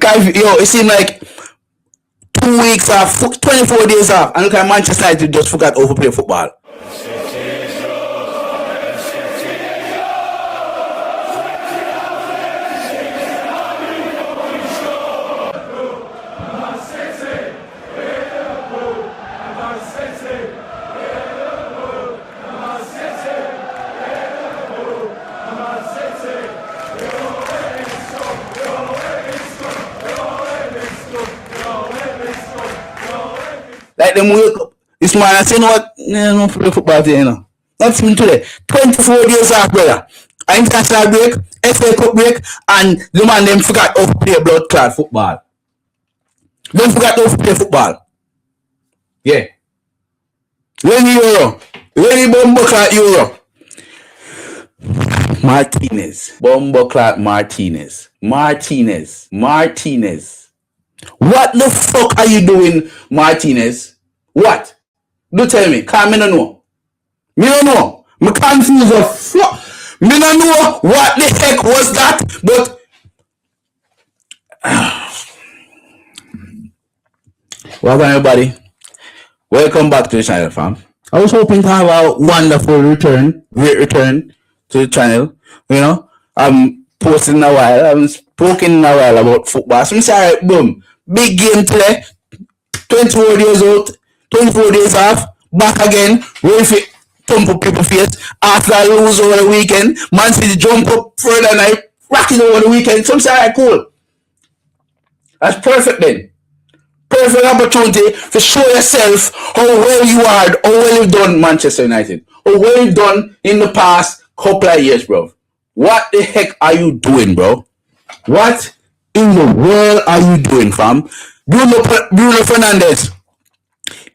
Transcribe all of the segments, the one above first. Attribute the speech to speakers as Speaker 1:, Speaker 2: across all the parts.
Speaker 1: Yo, it seemed like 2 weeks off, 24 days off, and look at Manchester United just forgot how to play football. Like them wake up this man and say, you know what? No play football today, you know. Not even today. 24 days off, brother. International break, FA Cup break, and the man them forgot how to play blood clot football. Them forgot how to play football. Yeah. When Euro. When Bombo clot Euro. Martinez. Bombo clot Martinez. Martinez. What the fuck are you doing, Martinez? What? Do tell me. Cause me no know. Me no know. Me confused the fuck. Me no know what the heck was that. But welcome everybody. Welcome back to the channel, fam. I was hoping to have a wonderful return, great return to the channel. You know, I'm posting in a while. I haven't spoken in a while about football. So I'm sorry, boom. Big game today. 24 days out, 24 days off, back again, ready for thump up people's face. Arsenal lose over the weekend. Man City jump up further and I rock it over the weekend. So I'm sorry, cool. That's perfect then. Perfect opportunity to show yourself how well you are, how well you've done, Manchester United. How well you've done in the past couple of years, bro. What the heck are you doing, bro? What in the world are you doing, fam? Bruno Fernandes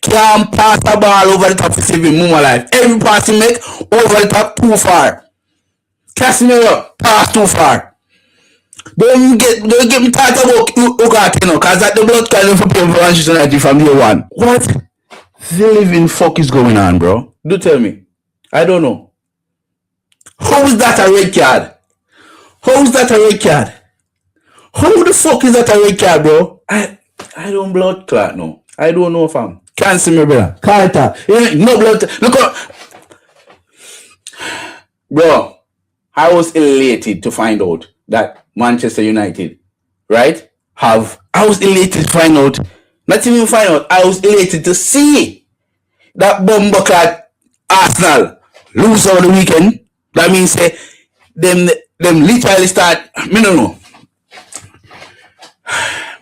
Speaker 1: can't pass the ball over the top to save him more life. Every pass he make over the top too far. Casemiro pass too far. Don't get me talk about Ugarte, you know, cause that the blood kind for playing for Manchester United from day one. What the living fuck is going on, bro? Do tell me. I don't know. How is that a red card? How is that a red card? How the fuck is that a red card, bro? I don't blood clot, no. I don't know, fam. Can't see me, brother. Carter. No blood. Look up. Bro, I was elated to find out that Manchester United, right, I was elated to find out, not even find out, I was elated to see that bomber clot Arsenal lose over the weekend. That means them literally start, me no know.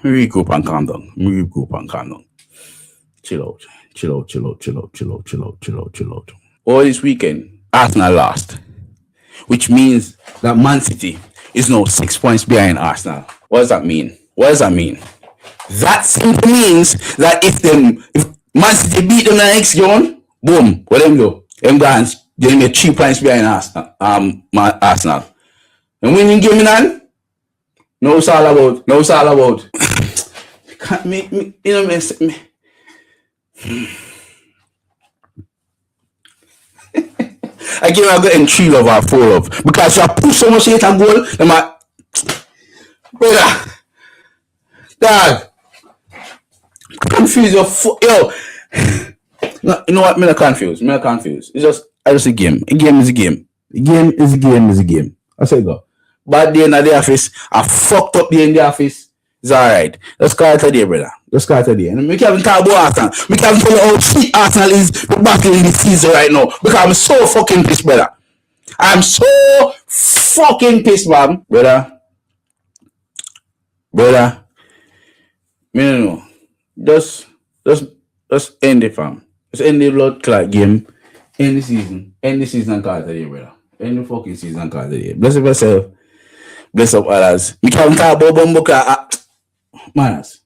Speaker 1: Me regroup and calm down. Chill out. All this weekend, Arsenal lost. Which means that Man City is now 6 points behind Arsenal. What does that mean? That simply means that if Man City beat them in the next game, boom, what them do? Them guys, they make 3 points behind Arsenal. And winning game in hand, no it's all about. Can't me, you know me. I give I got in 3 love or 4 love because you push so much hate and goal. Them are, brother, dad, confuse your yo. No, you know what? Me not confused. It's just a game. A game is a game. I say go. Bad day in the office. I fucked up day in the office. It's alright. Let's call it a day, brother. And we can't talk about Arsenal. We can't tell you how shit Arsenal is battling this season right now. Because I'm so fucking pissed, brother. I'm so fucking pissed, man. Brother. Me no know. Just end it, fam. Just end the blood clot game. End the season and call it a day, brother. End the fucking season and call it a day. Bless up yourself. Bless up others. We can't talk about Bumbuka. Manaz.